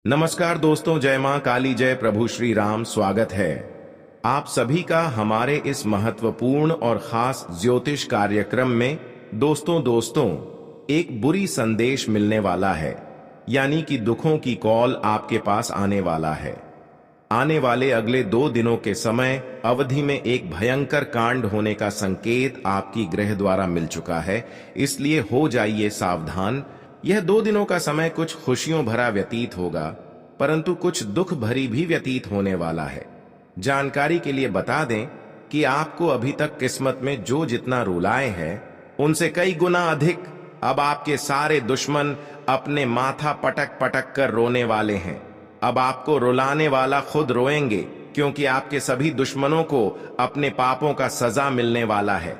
नमस्कार दोस्तों, जय मां काली, जय प्रभु श्री राम। स्वागत है आप सभी का हमारे इस महत्वपूर्ण और खास ज्योतिष कार्यक्रम में। दोस्तों एक बुरी संदेश मिलने वाला है, यानी कि दुखों की कॉल आपके पास आने वाला है। आने वाले अगले 2 दिनों के समय अवधि में एक भयंकर कांड होने का संकेत आपकी ग्रह द्वारा मिल चुका है, इसलिए हो जाइए सावधान। यह 2 दिनों का समय कुछ खुशियों भरा व्यतीत होगा, परंतु कुछ दुख भरी भी व्यतीत होने वाला है। जानकारी के लिए बता दें कि आपको अभी तक किस्मत में जो जितना रुलाए हैं, उनसे कई गुना अधिक अब आपके सारे दुश्मन अपने माथा पटक पटक कर रोने वाले हैं। अब आपको रुलाने वाला खुद रोएंगे, क्योंकि आपके सभी दुश्मनों को अपने पापों का सजा मिलने वाला है।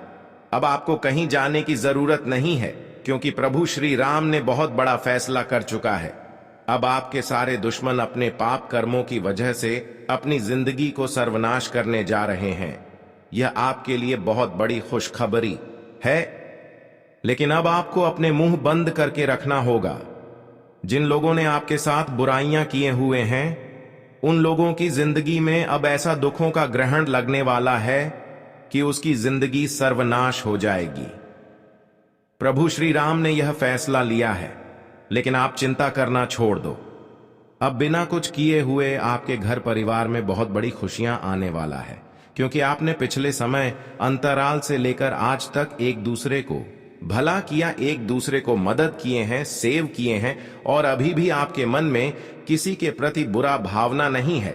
अब आपको कहीं जाने की जरूरत नहीं है, क्योंकि प्रभु श्री राम ने बहुत बड़ा फैसला कर चुका है। अब आपके सारे दुश्मन अपने पाप कर्मों की वजह से अपनी जिंदगी को सर्वनाश करने जा रहे हैं। यह आपके लिए बहुत बड़ी खुशखबरी है, लेकिन अब आपको अपने मुंह बंद करके रखना होगा। जिन लोगों ने आपके साथ बुराइयां किए हुए हैं, उन लोगों की जिंदगी में अब ऐसा दुखों का ग्रहण लगने वाला है कि उसकी जिंदगी सर्वनाश हो जाएगी। प्रभु श्री राम ने यह फैसला लिया है, लेकिन आप चिंता करना छोड़ दो। अब बिना कुछ किए हुए आपके घर परिवार में बहुत बड़ी खुशियां आने वाला है, क्योंकि आपने पिछले समय अंतराल से लेकर आज तक एक दूसरे को भला किया, एक दूसरे को मदद किए हैं, सेव किए हैं, और अभी भी आपके मन में किसी के प्रति बुरा भावना नहीं है,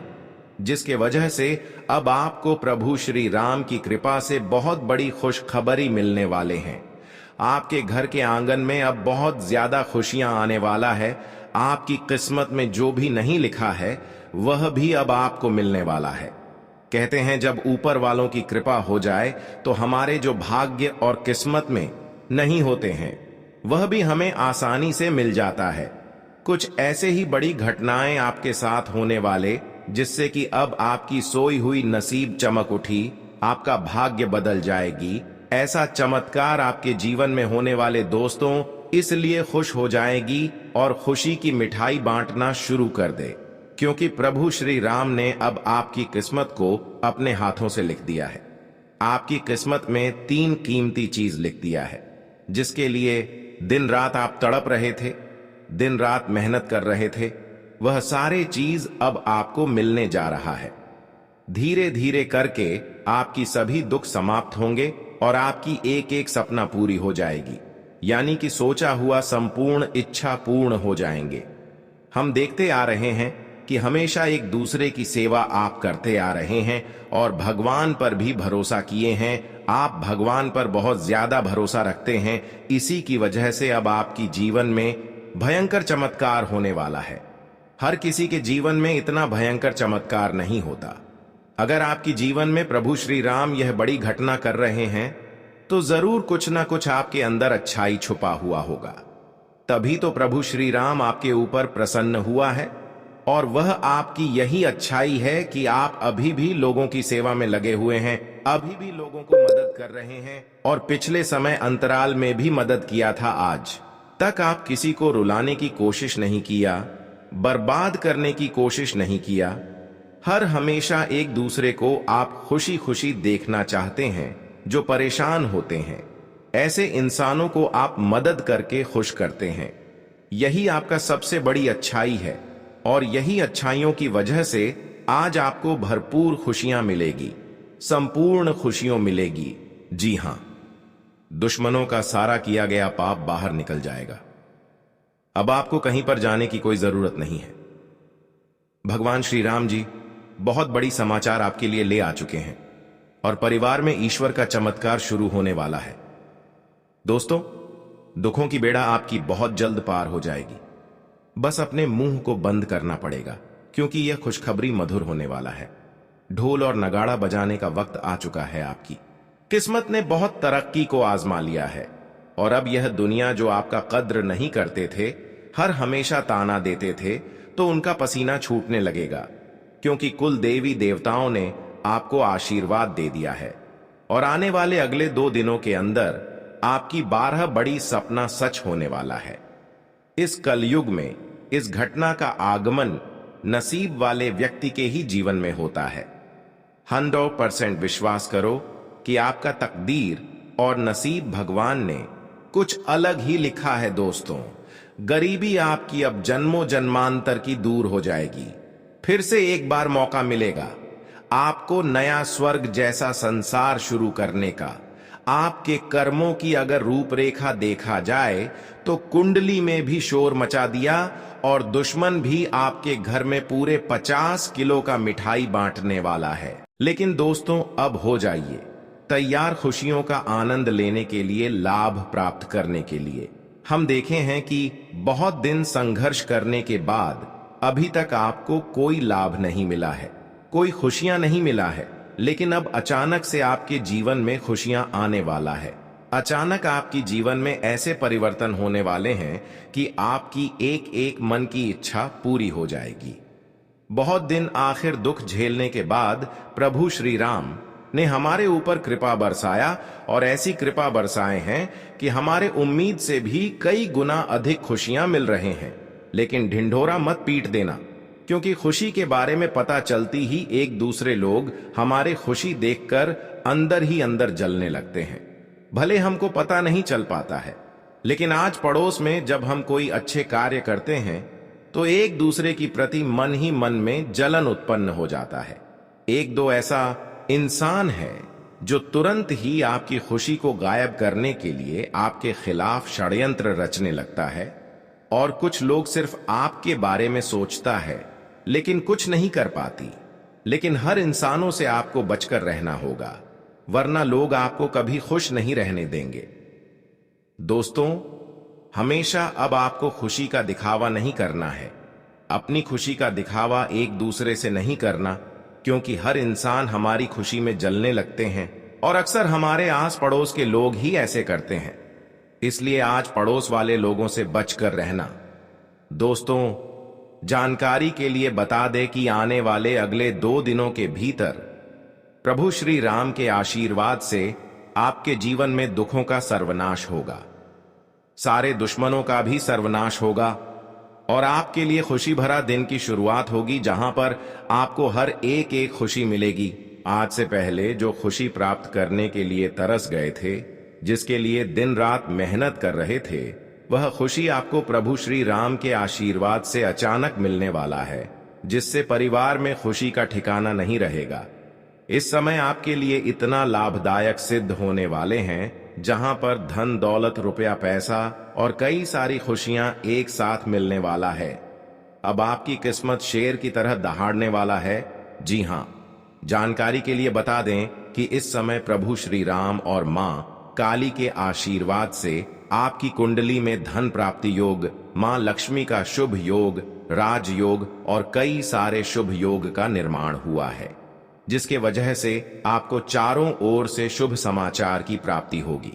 जिसके वजह से अब आपको प्रभु श्री राम की कृपा से बहुत बड़ी खुशखबरी मिलने वाले हैं। आपके घर के आंगन में अब बहुत ज्यादा खुशियां आने वाला है। आपकी किस्मत में जो भी नहीं लिखा है, वह भी अब आपको मिलने वाला है। कहते हैं, जब ऊपर वालों की कृपा हो जाए तो हमारे जो भाग्य और किस्मत में नहीं होते हैं, वह भी हमें आसानी से मिल जाता है। कुछ ऐसे ही बड़ी घटनाएं आपके साथ होने वाले, जिससे कि अब आपकी सोई हुई नसीब चमक उठी, आपका भाग्य बदल जाएगी। ऐसा चमत्कार आपके जीवन में होने वाले दोस्तों इसलिए खुश हो जाएगी और खुशी की मिठाई बांटना शुरू कर दे, क्योंकि प्रभु श्री राम ने अब आपकी किस्मत को अपने हाथों से लिख दिया है। आपकी किस्मत में 3 कीमती चीज लिख दिया है, जिसके लिए दिन रात आप तड़प रहे थे, दिन रात मेहनत कर रहे थे। वह सारे चीज अब आपको मिलने जा रहा है। धीरे धीरे करके आपकी सभी दुख समाप्त होंगे और आपकी एक एक सपना पूरी हो जाएगी, यानी कि सोचा हुआ संपूर्ण इच्छा पूर्ण हो जाएंगे। हम देखते आ रहे हैं कि हमेशा एक दूसरे की सेवा आप करते आ रहे हैं और भगवान पर भी भरोसा किए हैं। आप भगवान पर बहुत ज्यादा भरोसा रखते हैं, इसी की वजह से अब आपकी जीवन में भयंकर चमत्कार होने वाला है। हर किसी के जीवन में इतना भयंकर चमत्कार नहीं होता। अगर आपकी जीवन में प्रभु श्री राम यह बड़ी घटना कर रहे हैं, तो जरूर कुछ ना कुछ आपके अंदर अच्छाई छुपा हुआ होगा। तभी तो प्रभु श्री राम आपके ऊपर प्रसन्न हुआ है, और वह आपकी यही अच्छाई है कि आप अभी भी लोगों की सेवा में लगे हुए हैं, अभी भी लोगों को मदद कर रहे हैं, और पिछले समय अंतराल में भी मदद किया था। आज तक आप किसी को रुलाने की कोशिश नहीं किया, बर्बाद करने की कोशिश नहीं किया। हर हमेशा एक दूसरे को आप खुशी खुशी देखना चाहते हैं, जो परेशान होते हैं। ऐसे इंसानों को आप मदद करके खुश करते हैं। यही आपका सबसे बड़ी अच्छाई है, और यही अच्छाइयों की वजह से आज आपको भरपूर खुशियां मिलेगी, संपूर्ण खुशियों मिलेगी। जी हां, दुश्मनों का सारा किया गया पाप बाहर निकल जाएगा। अब आपको कहीं पर जाने की कोई जरूरत नहीं है। भगवान श्री राम जी बहुत बड़ी समाचार आपके लिए ले आ चुके हैं, और परिवार में ईश्वर का चमत्कार शुरू होने वाला है। दोस्तों, दुखों की बेड़ा आपकी बहुत जल्द पार हो जाएगी। बस अपने मुंह को बंद करना पड़ेगा, क्योंकि यह खुशखबरी मधुर होने वाला है। ढोल और नगाड़ा बजाने का वक्त आ चुका है। आपकी किस्मत ने बहुत तरक्की को आजमा लिया है, और अब यह दुनिया जो आपका कद्र नहीं करते थे, हर हमेशा ताना देते थे, तो उनका पसीना छूटने लगेगा, क्योंकि कुल देवी देवताओं ने आपको आशीर्वाद दे दिया है। और आने वाले अगले 2 दिनों के अंदर आपकी 12 बड़ी सपना सच होने वाला है। इस कलयुग में इस घटना का आगमन नसीब वाले व्यक्ति के ही जीवन में होता है। 100% विश्वास करो कि आपका तकदीर और नसीब भगवान ने कुछ अलग ही लिखा है दोस्तों। गरीबी आपकी अब जन्मों जन्मांतर की दूर हो जाएगी। फिर से एक बार मौका मिलेगा आपको नया स्वर्ग जैसा संसार शुरू करने का। आपके कर्मों की अगर रूपरेखा देखा जाए तो कुंडली में भी शोर मचा दिया और दुश्मन भी आपके घर में पूरे 50 किलो का मिठाई बांटने वाला है। लेकिन दोस्तों, अब हो जाइए तैयार खुशियों का आनंद लेने के लिए, लाभ प्राप्त करने के लिए। हम देखे हैं कि बहुत दिन संघर्ष करने के बाद अभी तक आपको कोई लाभ नहीं मिला है, कोई खुशियां नहीं मिला है, लेकिन अब अचानक से आपके जीवन में खुशियां आने वाला है। अचानक आपकी जीवन में ऐसे परिवर्तन होने वाले हैं कि आपकी एक एक मन की इच्छा पूरी हो जाएगी। बहुत दिन आखिर दुख झेलने के बाद प्रभु श्री राम ने हमारे ऊपर कृपा बरसाया और ऐसी कृपा बरसाए हैं कि हमारे उम्मीद से भी कई गुना अधिक खुशियां मिल रहे हैं। लेकिन ढिंढोरा मत पीट देना, क्योंकि खुशी के बारे में पता चलती ही एक दूसरे लोग हमारे खुशी देखकर अंदर ही अंदर जलने लगते हैं। भले हमको पता नहीं चल पाता है, लेकिन आज पड़ोस में जब हम कोई अच्छे कार्य करते हैं तो एक दूसरे की प्रति मन ही मन में जलन उत्पन्न हो जाता है। एक दो ऐसा इंसान है जो तुरंत ही आपकी खुशी को गायब करने के लिए आपके खिलाफ षड्यंत्र रचने लगता है, और कुछ लोग सिर्फ आपके बारे में सोचता है लेकिन कुछ नहीं कर पाती। लेकिन हर इंसानों से आपको बचकर रहना होगा, वरना लोग आपको कभी खुश नहीं रहने देंगे। दोस्तों, हमेशा अब आपको खुशी का दिखावा नहीं करना है। अपनी खुशी का दिखावा एक दूसरे से नहीं करना, क्योंकि हर इंसान हमारी खुशी में जलने लगते हैं और अक्सर हमारे आस पड़ोस के लोग ही ऐसे करते हैं। इसलिए आज पड़ोस वाले लोगों से बचकर रहना। दोस्तों, जानकारी के लिए बता दें कि आने वाले अगले 2 दिनों के भीतर प्रभु श्री राम के आशीर्वाद से आपके जीवन में दुखों का सर्वनाश होगा, सारे दुश्मनों का भी सर्वनाश होगा, और आपके लिए खुशी भरा दिन की शुरुआत होगी, जहां पर आपको हर एक एक खुशी मिलेगी। आज से पहले जो खुशी प्राप्त करने के लिए तरस गए थे, जिसके लिए दिन रात मेहनत कर रहे थे, वह खुशी आपको प्रभु श्री राम के आशीर्वाद से अचानक मिलने वाला है, जिससे परिवार में खुशी का ठिकाना नहीं रहेगा। इस समय आपके लिए इतना लाभदायक सिद्ध होने वाले हैं, जहां पर धन दौलत, रुपया पैसा और कई सारी खुशियां एक साथ मिलने वाला है। अब आपकी किस्मत शेर की तरह दहाड़ने वाला है। जी हां, जानकारी के लिए बता दें कि इस समय प्रभु श्री राम और मां काली के आशीर्वाद से आपकी कुंडली में धन प्राप्ति योग, मां लक्ष्मी का शुभ योग, राजयोग और कई सारे शुभ योग का निर्माण हुआ है, जिसके वजह से आपको चारों ओर से शुभ समाचार की प्राप्ति होगी।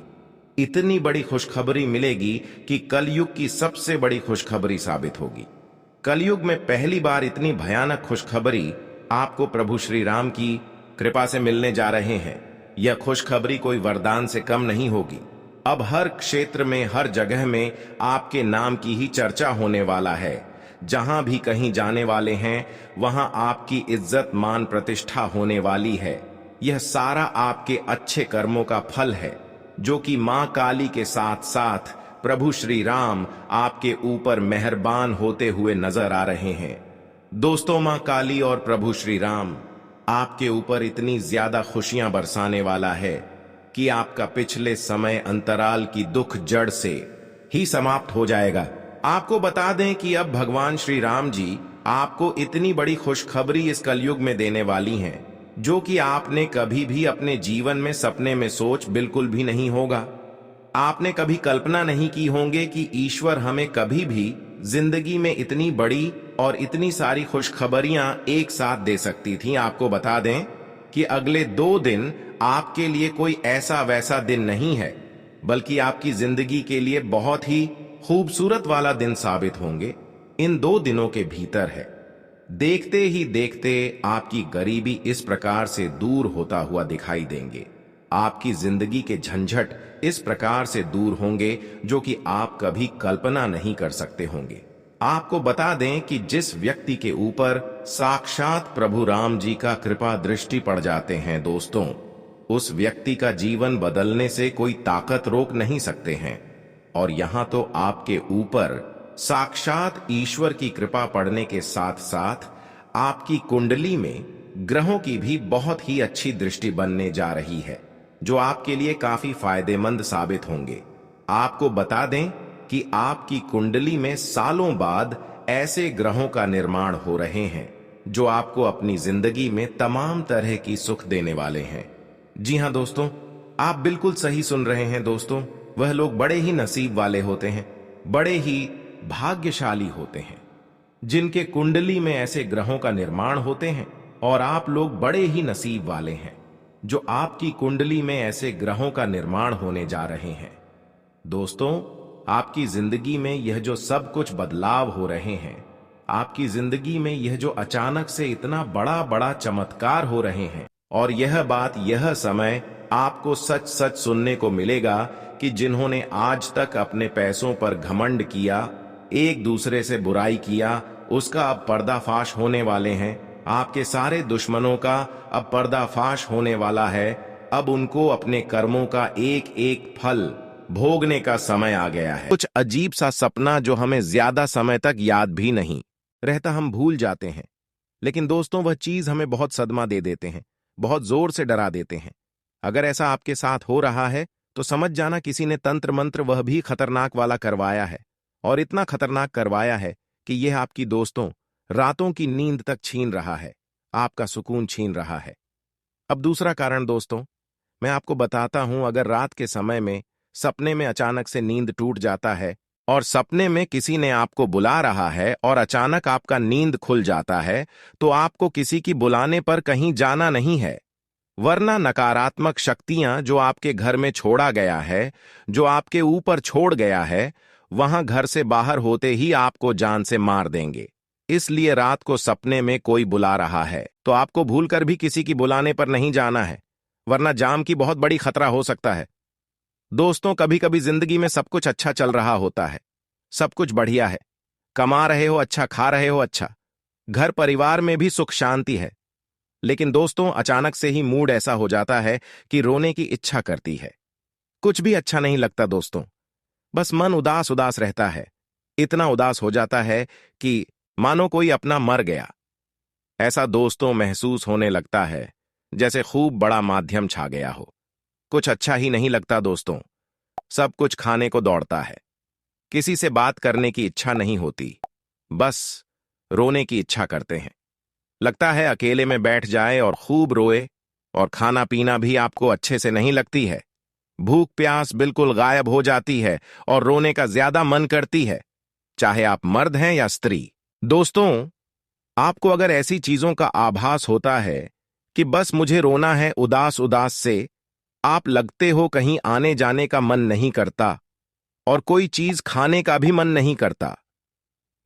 इतनी बड़ी खुशखबरी मिलेगी कि कलयुग की सबसे बड़ी खुशखबरी साबित होगी। कलयुग में पहली बार इतनी भयानक खुशखबरी आपको प्रभु श्री राम की कृपा से मिलने जा रहे हैं। यह खुशखबरी कोई वरदान से कम नहीं होगी। अब हर क्षेत्र में, हर जगह में आपके नाम की ही चर्चा होने वाला है। जहां भी कहीं जाने वाले हैं, वहां आपकी इज्जत मान प्रतिष्ठा होने वाली है। यह सारा आपके अच्छे कर्मों का फल है, जो कि मां काली के साथ साथ प्रभु श्री राम आपके ऊपर मेहरबान होते हुए नजर आ रहे हैं। दोस्तों, मां काली और प्रभु श्री राम आपके ऊपर इतनी ज्यादा खुशियां बरसाने वाला है कि आपका पिछले समय अंतराल की दुख जड़ से ही समाप्त हो जाएगा। आपको बता दें कि अब भगवान श्री राम जी आपको इतनी बड़ी खुशखबरी इस कलयुग में देने वाली हैं, जो कि आपने कभी भी अपने जीवन में सपने में सोच बिल्कुल भी नहीं होगा। आपने कभी कल्पना नहीं की होंगे कि ईश्वर हमें कभी भी जिंदगी में इतनी बड़ी और इतनी सारी खुशखबरियां एक साथ दे सकती थी। आपको बता दें कि अगले 2 दिन आपके लिए कोई ऐसा वैसा दिन नहीं है, बल्कि आपकी जिंदगी के लिए बहुत ही खूबसूरत वाला दिन साबित होंगे। इन 2 दिनों के भीतर है। देखते ही देखते आपकी गरीबी इस प्रकार से दूर होता हुआ दिखाई देंगे। आपकी जिंदगी के झंझट इस प्रकार से दूर होंगे, जो कि आप कभी कल्पना नहीं कर सकते होंगे। आपको बता दें कि जिस व्यक्ति के ऊपर साक्षात प्रभु राम जी का कृपा दृष्टि पड़ जाते हैं दोस्तों, उस व्यक्ति का जीवन बदलने से कोई ताकत रोक नहीं सकते हैं। और यहां तो आपके ऊपर साक्षात ईश्वर की कृपा पड़ने के साथ साथ आपकी कुंडली में ग्रहों की भी बहुत ही अच्छी दृष्टि बनने जा रही है, जो आपके लिए काफी फायदेमंद साबित होंगे। आपको बता दें कि आपकी कुंडली में सालों बाद ऐसे ग्रहों का निर्माण हो रहे हैं जो आपको अपनी जिंदगी में तमाम तरह की सुख देने वाले हैं। जी हां दोस्तों, आप बिल्कुल सही सुन रहे हैं दोस्तों। वह लोग बड़े ही नसीब वाले होते हैं, बड़े ही भाग्यशाली होते हैं जिनके कुंडली में ऐसे ग्रहों का निर्माण होते हैं। और आप लोग बड़े ही नसीब वाले हैं जो आपकी कुंडली में ऐसे ग्रहों का निर्माण होने जा रहे हैं। दोस्तों, आपकी जिंदगी में यह जो सब कुछ बदलाव हो रहे हैं, आपकी जिंदगी में यह जो अचानक से इतना बड़ा बड़ा चमत्कार हो रहे हैं, और यह बात, यह समय आपको सच सच सुनने को मिलेगा कि जिन्होंने आज तक अपने पैसों पर घमंड किया, एक दूसरे से बुराई किया, उसका अब पर्दाफाश होने वाले हैं। आपके सारे दुश्मनों का अब पर्दाफाश होने वाला है। अब उनको अपने कर्मों का एक एक फल भोगने का समय आ गया है। कुछ अजीब सा सपना जो हमें ज्यादा समय तक याद भी नहीं रहता, हम भूल जाते हैं, लेकिन दोस्तों वह चीज हमें बहुत सदमा दे देते हैं, बहुत जोर से डरा देते हैं। अगर ऐसा आपके साथ हो रहा है तो समझ जाना किसी ने तंत्र मंत्र, वह भी खतरनाक वाला, करवाया है। और इतना खतरनाक करवाया है कि यह आपकी दोस्तों रातों की नींद तक छीन रहा है, आपका सुकून छीन रहा है। अब दूसरा कारण दोस्तों, मैं आपको बताता हूं। अगर रात के समय में सपने में अचानक से नींद टूट जाता है और सपने में किसी ने आपको बुला रहा है और अचानक आपका नींद खुल जाता है, तो आपको किसी की बुलाने पर कहीं जाना नहीं है, वरना नकारात्मक शक्तियां जो आपके घर में छोड़ा गया है, जो आपके ऊपर छोड़ गया है, वहां घर से बाहर होते ही आपको जान से मार देंगे। इसलिए रात को सपने में कोई बुला रहा है तो आपको भूलकर भी किसी की बुलाने पर नहीं जाना है, वरना जाम की बहुत बड़ी खतरा हो सकता है। दोस्तों, कभी कभी जिंदगी में सब कुछ अच्छा चल रहा होता है, सब कुछ बढ़िया है, कमा रहे हो अच्छा, खा रहे हो अच्छा, घर परिवार में भी सुख शांति है, लेकिन दोस्तों अचानक से ही मूड ऐसा हो जाता है कि रोने की इच्छा करती है। कुछ भी अच्छा नहीं लगता दोस्तों, बस मन उदास उदास रहता है। इतना उदास हो जाता है कि मानो कोई अपना मर गया। ऐसा दोस्तों महसूस होने लगता है जैसे खूब बड़ा माध्यम छा गया हो। कुछ अच्छा ही नहीं लगता दोस्तों, सब कुछ खाने को दौड़ता है, किसी से बात करने की इच्छा नहीं होती, बस रोने की इच्छा करते हैं। लगता है अकेले में बैठ जाए और खूब रोए। और खाना पीना भी आपको अच्छे से नहीं लगती है, भूख प्यास बिल्कुल गायब हो जाती है और रोने का ज्यादा मन करती है, चाहे आप मर्द हैं या स्त्री। दोस्तों, आपको अगर ऐसी चीजों का आभास होता है कि बस मुझे रोना है उदास उदास से, आप लगते हो कहीं आने जाने का मन नहीं करता और कोई चीज खाने का भी मन नहीं करता,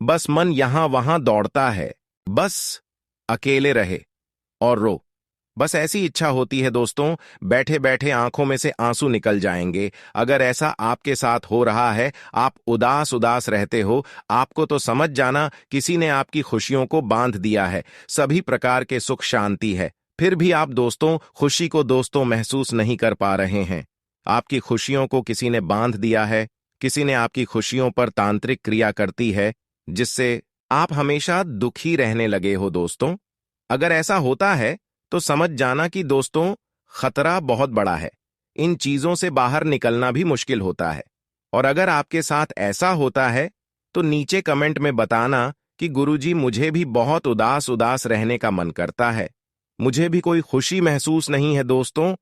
बस मन यहां वहां दौड़ता है, बस अकेले रहे और रो, बस ऐसी इच्छा होती है दोस्तों, बैठे बैठे आंखों में से आंसू निकल जाएंगे। अगर ऐसा आपके साथ हो रहा है, आप उदास उदास रहते हो, आपको तो समझ जाना किसी ने आपकी खुशियों को बांध दिया है। सभी प्रकार के सुख शांति है, फिर भी आप दोस्तों खुशी को दोस्तों महसूस नहीं कर पा रहे हैं। आपकी खुशियों को किसी ने बांध दिया है, किसी ने आपकी खुशियों पर तांत्रिक क्रिया करती है, जिससे आप हमेशा दुखी रहने लगे हो दोस्तों। अगर ऐसा होता है तो समझ जाना कि दोस्तों खतरा बहुत बड़ा है, इन चीजों से बाहर निकलना भी मुश्किल होता है। और अगर आपके साथ ऐसा होता है तो नीचे कमेंट में बताना कि गुरुजी मुझे भी बहुत उदास उदास रहने का मन करता है, मुझे भी कोई खुशी महसूस नहीं है। दोस्तों,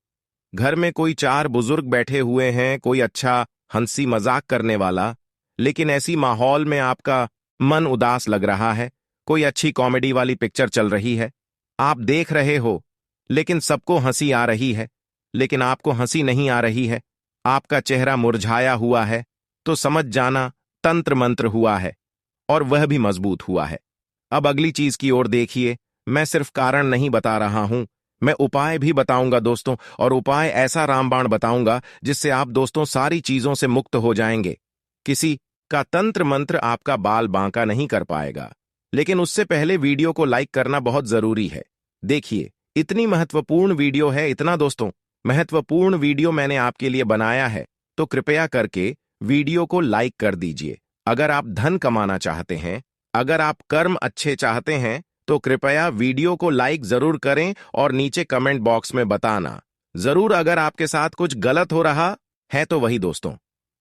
घर में कोई चार बुजुर्ग बैठे हुए हैं, कोई अच्छा हंसी मजाक करने वाला, लेकिन ऐसी माहौल में आपका मन उदास लग रहा है। कोई अच्छी कॉमेडी वाली पिक्चर चल रही है, आप देख रहे हो, लेकिन सबको हंसी आ रही है, लेकिन आपको हंसी नहीं आ रही है, आपका चेहरा मुरझाया हुआ है, तो समझ जाना तंत्र मंत्र हुआ है, और वह भी मजबूत हुआ है। अब अगली चीज की ओर देखिए। मैं सिर्फ कारण नहीं बता रहा हूं, मैं उपाय भी बताऊंगा दोस्तों, और उपाय ऐसा रामबाण बताऊंगा जिससे आप दोस्तों सारी चीजों से मुक्त हो जाएंगे। किसी का तंत्र मंत्र आपका बाल बांका नहीं कर पाएगा, लेकिन उससे पहले वीडियो को लाइक करना बहुत जरूरी है। देखिए, इतनी महत्वपूर्ण वीडियो है, इतना दोस्तों महत्वपूर्ण वीडियो मैंने आपके लिए बनाया है, तो कृपया करके वीडियो को लाइक कर दीजिए। अगर आप धन कमाना चाहते हैं, अगर आप कर्म अच्छे चाहते हैं, तो कृपया वीडियो को लाइक जरूर करें और नीचे कमेंट बॉक्स में बताना जरूर अगर आपके साथ कुछ गलत हो रहा है तो वही दोस्तों,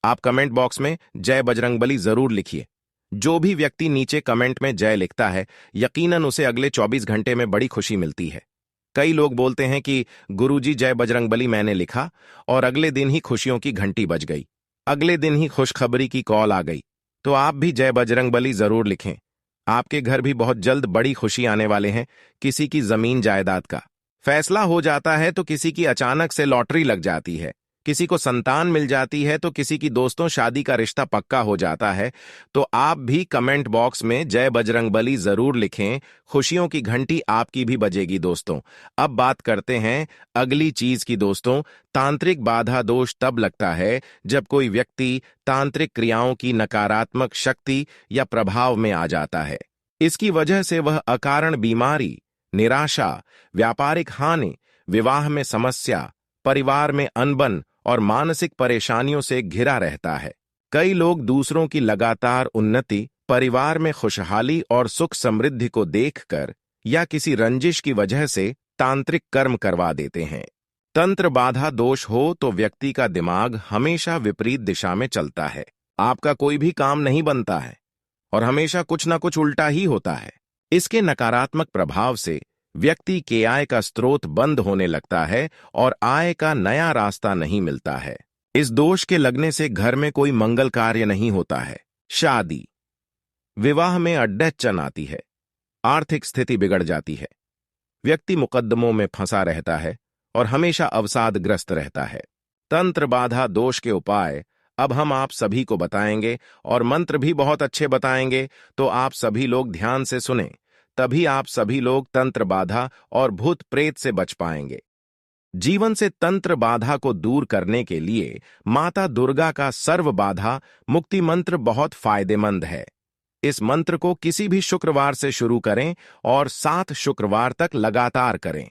आप कमेंट बॉक्स में जय बजरंगबली जरूर लिखिए। जो भी व्यक्ति नीचे कमेंट में जय लिखता है, यकीनन उसे अगले 24 घंटे में बड़ी खुशी मिलती है। कई लोग बोलते हैं कि गुरुजी जय बजरंगबली मैंने लिखा और अगले दिन ही खुशियों की घंटी बज गई, अगले दिन ही खुशखबरी की कॉल आ गई। तो आप भी जय बजरंगबली जरूर लिखें। आपके घर भी बहुत जल्द बड़ी खुशी आने वाले हैं। किसी की जमीन जायदाद का फैसला हो जाता है तो किसी की अचानक से लॉटरी लग जाती है, किसी को संतान मिल जाती है तो किसी की दोस्तों शादी का रिश्ता पक्का हो जाता है। तो आप भी कमेंट बॉक्स में जय बजरंगबली जरूर लिखें, खुशियों की घंटी आपकी भी बजेगी दोस्तों। अब बात करते हैं अगली चीज की दोस्तों। तांत्रिक बाधा दोष तब लगता है जब कोई व्यक्ति तांत्रिक क्रियाओं की नकारात्मक शक्ति या प्रभाव में आ जाता है। इसकी वजह से वह अकारण बीमारी, निराशा, व्यापारिक हानि, विवाह में समस्या, परिवार में अनबन और मानसिक परेशानियों से घिरा रहता है। कई लोग दूसरों की लगातार उन्नति, परिवार में खुशहाली और सुख समृद्धि को देखकर या किसी रंजिश की वजह से तांत्रिक कर्म करवा देते हैं। तंत्र बाधा दोष हो तो व्यक्ति का दिमाग हमेशा विपरीत दिशा में चलता है, आपका कोई भी काम नहीं बनता है और हमेशा कुछ ना कुछ उल्टा ही होता है। इसके नकारात्मक प्रभाव से व्यक्ति के आय का स्रोत बंद होने लगता है और आय का नया रास्ता नहीं मिलता है। इस दोष के लगने से घर में कोई मंगल कार्य नहीं होता है, शादी विवाह में अड़चन आती है, आर्थिक स्थिति बिगड़ जाती है, व्यक्ति मुकद्दमों में फंसा रहता है और हमेशा अवसादग्रस्त रहता है। तंत्र बाधा दोष के उपाय अब हम आप सभी को बताएंगे और मंत्र भी बहुत अच्छे बताएंगे, तो आप सभी लोग ध्यान से सुने, तभी आप सभी लोग तंत्र बाधा और भूत प्रेत से बच पाएंगे। जीवन से तंत्र बाधा को दूर करने के लिए माता दुर्गा का सर्व बाधा मुक्ति मंत्र बहुत फायदेमंद है। इस मंत्र को किसी भी शुक्रवार से शुरू करें और 7 शुक्रवार तक लगातार करें।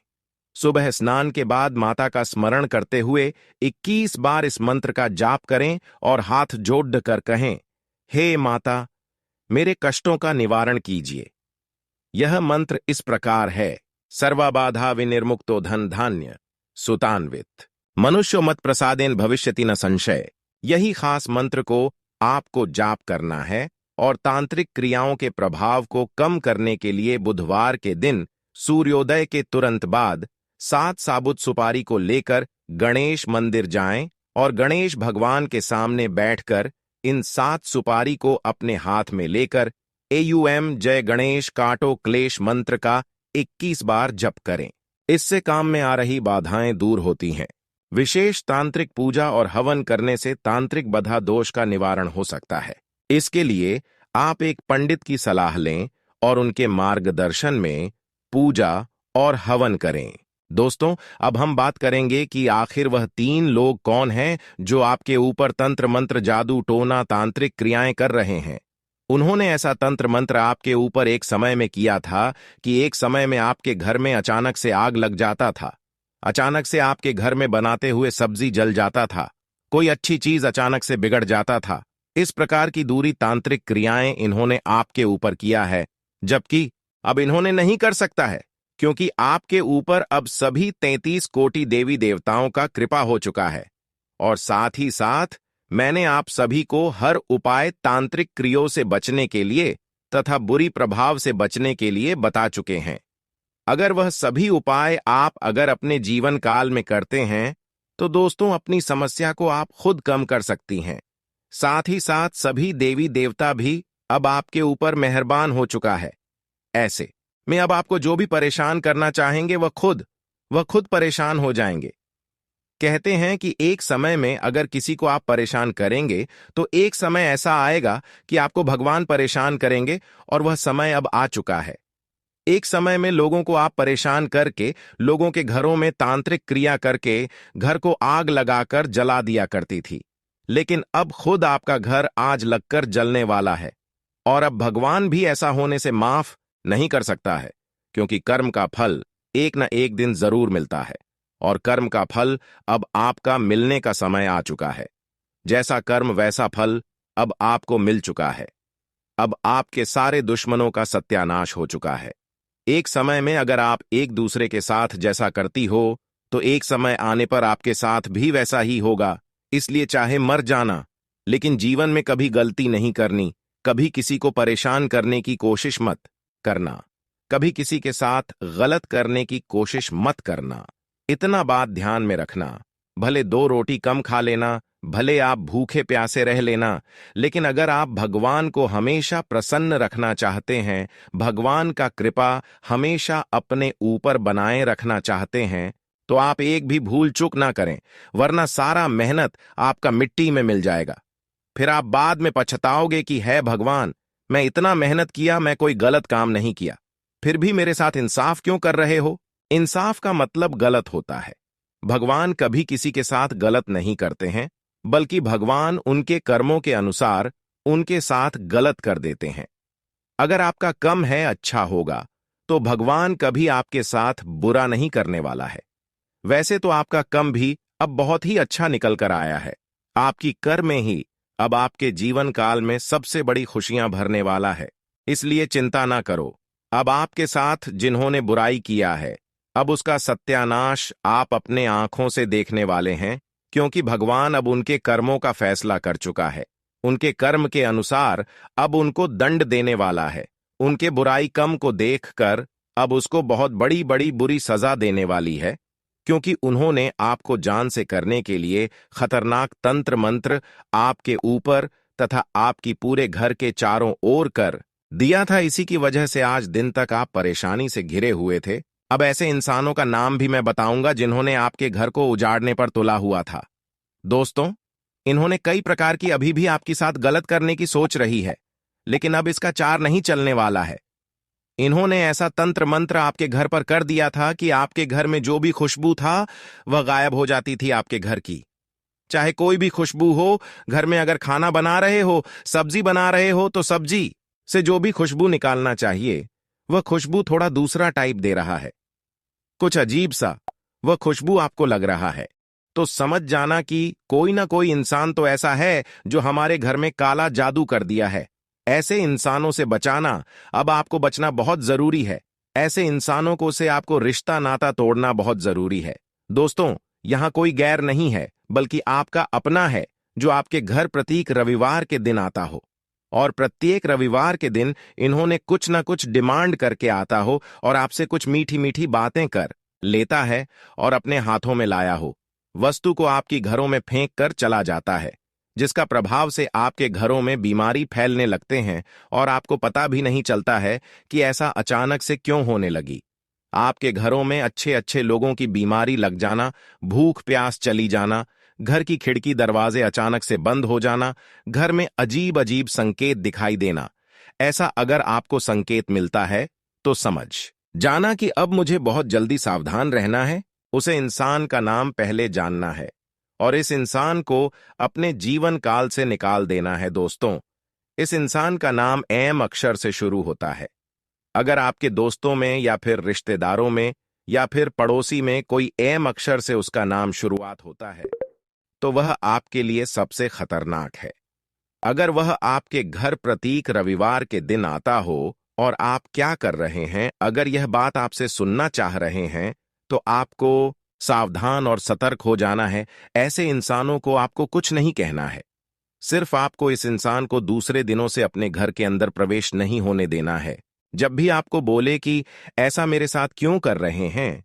सुबह स्नान के बाद माता का स्मरण करते हुए 21 बार इस मंत्र का जाप करें और हाथ जोड़कर कहें, हे माता, मेरे कष्टों का निवारण कीजिए। यह मंत्र इस प्रकार है, सर्वबाधा विनिर्मुक्तो धन धान्य सुतान्वित मनुष्यो मत प्रसादेन भविष्यति न संशय। यही खास मंत्र को आपको जाप करना है और तांत्रिक क्रियाओं के प्रभाव को कम करने के लिए बुधवार के दिन सूर्योदय के तुरंत बाद 7 साबुत सुपारी को लेकर गणेश मंदिर जाएं और गणेश भगवान के सामने बैठकर इन 7 सुपारी को अपने हाथ में लेकर एयूएम जय गणेश काटो क्लेश मंत्र का 21 बार जप करें। इससे काम में आ रही बाधाएं दूर होती हैं। विशेष तांत्रिक पूजा और हवन करने से तांत्रिक बाधा दोष का निवारण हो सकता है। इसके लिए आप एक पंडित की सलाह लें और उनके मार्गदर्शन में पूजा और हवन करें। दोस्तों, अब हम बात करेंगे कि आखिर वह 3 लोग कौन हैं जो आपके ऊपर तंत्र मंत्र जादू टोना तांत्रिक क्रियाएं कर रहे हैं। उन्होंने ऐसा तंत्र मंत्र आपके ऊपर एक समय में किया था कि एक समय में आपके घर में अचानक से आग लग जाता था, अचानक से आपके घर में बनाते हुए सब्जी जल जाता था, कोई अच्छी चीज अचानक से बिगड़ जाता था। इस प्रकार की दूरी तांत्रिक क्रियाएं इन्होंने आपके ऊपर किया है, जबकि अब इन्होंने नहीं कर सकता है, क्योंकि आपके ऊपर अब सभी 33 कोटि देवी देवताओं का कृपा हो चुका है और साथ ही साथ मैंने आप सभी को हर उपाय तांत्रिक क्रियों से बचने के लिए तथा बुरी प्रभाव से बचने के लिए बता चुके हैं। अगर वह सभी उपाय आप अगर अपने जीवन काल में करते हैं तो दोस्तों अपनी समस्या को आप खुद कम कर सकती हैं। साथ ही साथ सभी देवी देवता भी अब आपके ऊपर मेहरबान हो चुका है। ऐसे में अब आपको जो भी परेशान करना चाहेंगे वह खुद परेशान हो जाएंगे। कहते हैं कि एक समय में अगर किसी को आप परेशान करेंगे तो एक समय ऐसा आएगा कि आपको भगवान परेशान करेंगे और वह समय अब आ चुका है। एक समय में लोगों को आप परेशान करके लोगों के घरों में तांत्रिक क्रिया करके घर को आग लगाकर जला दिया करती थी। लेकिन अब खुद आपका घर आज लगकर जलने वाला है। और अब भगवान भी ऐसा होने से माफ नहीं कर सकता है, क्योंकि कर्म का फल एक न एक दिन जरूर मिलता है। और कर्म का फल अब आपका मिलने का समय आ चुका है। जैसा कर्म वैसा फल अब आपको मिल चुका है। अब आपके सारे दुश्मनों का सत्यानाश हो चुका है। एक समय में अगर आप एक दूसरे के साथ जैसा करती हो, तो एक समय आने पर आपके साथ भी वैसा ही होगा। इसलिए चाहे मर जाना, लेकिन जीवन में कभी गलती नहीं करनी, कभी किसी को परेशान करने की कोशिश मत करना, कभी किसी के साथ गलत करने की कोशिश मत करना। इतना बात ध्यान में रखना। भले 2 रोटी कम खा लेना, भले आप भूखे प्यासे रह लेना, लेकिन अगर आप भगवान को हमेशा प्रसन्न रखना चाहते हैं, भगवान का कृपा हमेशा अपने ऊपर बनाए रखना चाहते हैं, तो आप एक भी भूल चूक ना करें, वरना सारा मेहनत आपका मिट्टी में मिल जाएगा। फिर आप बाद में पछताओगे कि है भगवान, मैं इतना मेहनत किया, मैं कोई गलत काम नहीं किया, फिर भी मेरे साथ इंसाफ क्यों कर रहे हो। इंसाफ का मतलब गलत होता है। भगवान कभी किसी के साथ गलत नहीं करते हैं, बल्कि भगवान उनके कर्मों के अनुसार उनके साथ गलत कर देते हैं। अगर आपका कम है अच्छा होगा, तो भगवान कभी आपके साथ बुरा नहीं करने वाला है। वैसे तो आपका कम भी अब बहुत ही अच्छा निकल कर आया है। आपकी कर में ही अब आपके जीवन काल में सबसे बड़ी खुशियां भरने वाला है। इसलिए चिंता ना करो। अब आपके साथ जिन्होंने बुराई किया है, अब उसका सत्यानाश आप अपने आंखों से देखने वाले हैं, क्योंकि भगवान अब उनके कर्मों का फैसला कर चुका है। उनके कर्म के अनुसार अब उनको दंड देने वाला है। उनके बुराई कम को देखकर अब उसको बहुत बड़ी बड़ी बुरी सजा देने वाली है, क्योंकि उन्होंने आपको जान से करने के लिए खतरनाक तंत्र मंत्र आपके ऊपर तथा आपकी पूरे घर के चारों ओर कर दिया था। इसी की वजह से आज दिन तक आप परेशानी से घिरे हुए थे। अब ऐसे इंसानों का नाम भी मैं बताऊंगा जिन्होंने आपके घर को उजाड़ने पर तुला हुआ था। दोस्तों, इन्होंने कई प्रकार की अभी भी आपके साथ गलत करने की सोच रही है, लेकिन अब इसका चार नहीं चलने वाला है। इन्होंने ऐसा तंत्र मंत्र आपके घर पर कर दिया था कि आपके घर में जो भी खुशबू था वह गायब हो जाती थी आपके घर की। चाहे कोई भी खुशबू हो, घर में अगर खाना बना रहे हो, सब्जी बना रहे हो, तो सब्जी से जो भी खुशबू निकालना चाहिए, वह खुशबू थोड़ा दूसरा टाइप दे रहा है। कुछ अजीब सा वह खुशबू आपको लग रहा है, तो समझ जाना कि कोई ना कोई इंसान तो ऐसा है जो हमारे घर में काला जादू कर दिया है। ऐसे इंसानों से बचाना अब आपको बचना बहुत जरूरी है। ऐसे इंसानों को से आपको रिश्ता नाता तोड़ना बहुत जरूरी है। दोस्तों, यहां कोई गैर नहीं है, बल्कि आपका अपना है, जो आपके घर प्रत्येक रविवार के दिन आता हो। और प्रत्येक रविवार के दिन इन्होंने कुछ ना कुछ डिमांड करके आता हो और आपसे कुछ मीठी मीठी बातें कर लेता है और अपने हाथों में लाया हो वस्तु को आपकी घरों में फेंक कर चला जाता है, जिसका प्रभाव से आपके घरों में बीमारी फैलने लगते हैं और आपको पता भी नहीं चलता है कि ऐसा अचानक से क्यों होने लगी। आपके घरों में अच्छे अच्छे लोगों की बीमारी लग जाना, भूख प्यास चली जाना, घर की खिड़की दरवाजे अचानक से बंद हो जाना, घर में अजीब अजीब संकेत दिखाई देना, ऐसा अगर आपको संकेत मिलता है तो समझ जाना कि अब मुझे बहुत जल्दी सावधान रहना है। उसे इंसान का नाम पहले जानना है और इस इंसान को अपने जीवन काल से निकाल देना है। दोस्तों, इस इंसान का नाम एम अक्षर से शुरू होता है। अगर आपके दोस्तों में या फिर रिश्तेदारों में या फिर पड़ोसी में कोई एम अक्षर से उसका नाम शुरुआत होता है, तो वह आपके लिए सबसे खतरनाक है। अगर वह आपके घर प्रतीक रविवार के दिन आता हो और आप क्या कर रहे हैं, अगर यह बात आपसे सुनना चाह रहे हैं, तो आपको सावधान और सतर्क हो जाना है। ऐसे इंसानों को आपको कुछ नहीं कहना है। सिर्फ आपको इस इंसान को दूसरे दिनों से अपने घर के अंदर प्रवेश नहीं होने देना है। जब भी आपको बोले कि ऐसा मेरे साथ क्यों कर रहे हैं,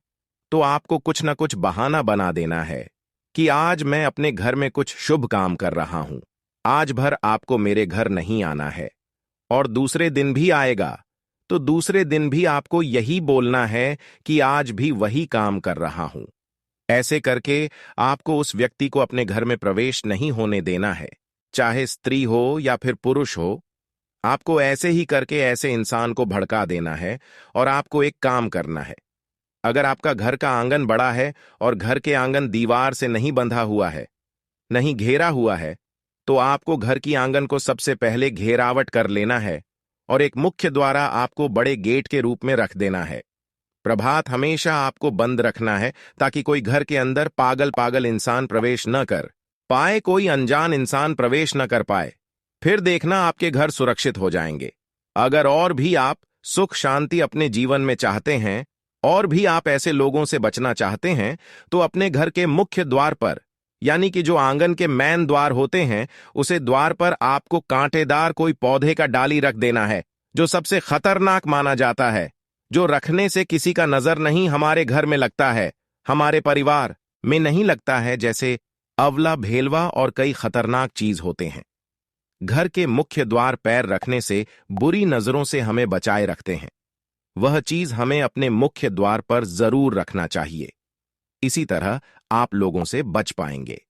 तो आपको कुछ ना कुछ बहाना बना देना है कि आज मैं अपने घर में कुछ शुभ काम कर रहा हूं, आज भर आपको मेरे घर नहीं आना है। और दूसरे दिन भी आएगा तो दूसरे दिन भी आपको यही बोलना है कि आज भी वही काम कर रहा हूं। ऐसे करके आपको उस व्यक्ति को अपने घर में प्रवेश नहीं होने देना है, चाहे स्त्री हो या फिर पुरुष हो। आपको ऐसे ही करके ऐसे इंसान को भड़का देना है। और आपको एक काम करना है, अगर आपका घर का आंगन बड़ा है और घर के आंगन दीवार से नहीं बंधा हुआ है, नहीं घेरा हुआ है, तो आपको घर की आंगन को सबसे पहले घेरावट कर लेना है और एक मुख्य द्वारा आपको बड़े गेट के रूप में रख देना है। प्रभात हमेशा आपको बंद रखना है ताकि कोई घर के अंदर पागल पागल इंसान प्रवेश न कर पाए, कोई अनजान इंसान प्रवेश न कर पाए। फिर देखना आपके घर सुरक्षित हो जाएंगे। अगर और भी आप सुख शांति अपने जीवन में चाहते हैं और भी आप ऐसे लोगों से बचना चाहते हैं तो अपने घर के मुख्य द्वार पर, यानी कि जो आंगन के मैन द्वार होते हैं, उसे द्वार पर आपको कांटेदार कोई पौधे का डाली रख देना है, जो सबसे खतरनाक माना जाता है, जो रखने से किसी का नजर नहीं हमारे घर में लगता है, हमारे परिवार में नहीं लगता है, जैसे अवला भेलवा और कई खतरनाक चीज होते हैं। घर के मुख्य द्वार पैर रखने से बुरी नजरों से हमें बचाए रखते हैं। वह चीज हमें अपने मुख्य द्वार पर जरूर रखना चाहिए। इसी तरह आप लोगों से बच पाएंगे।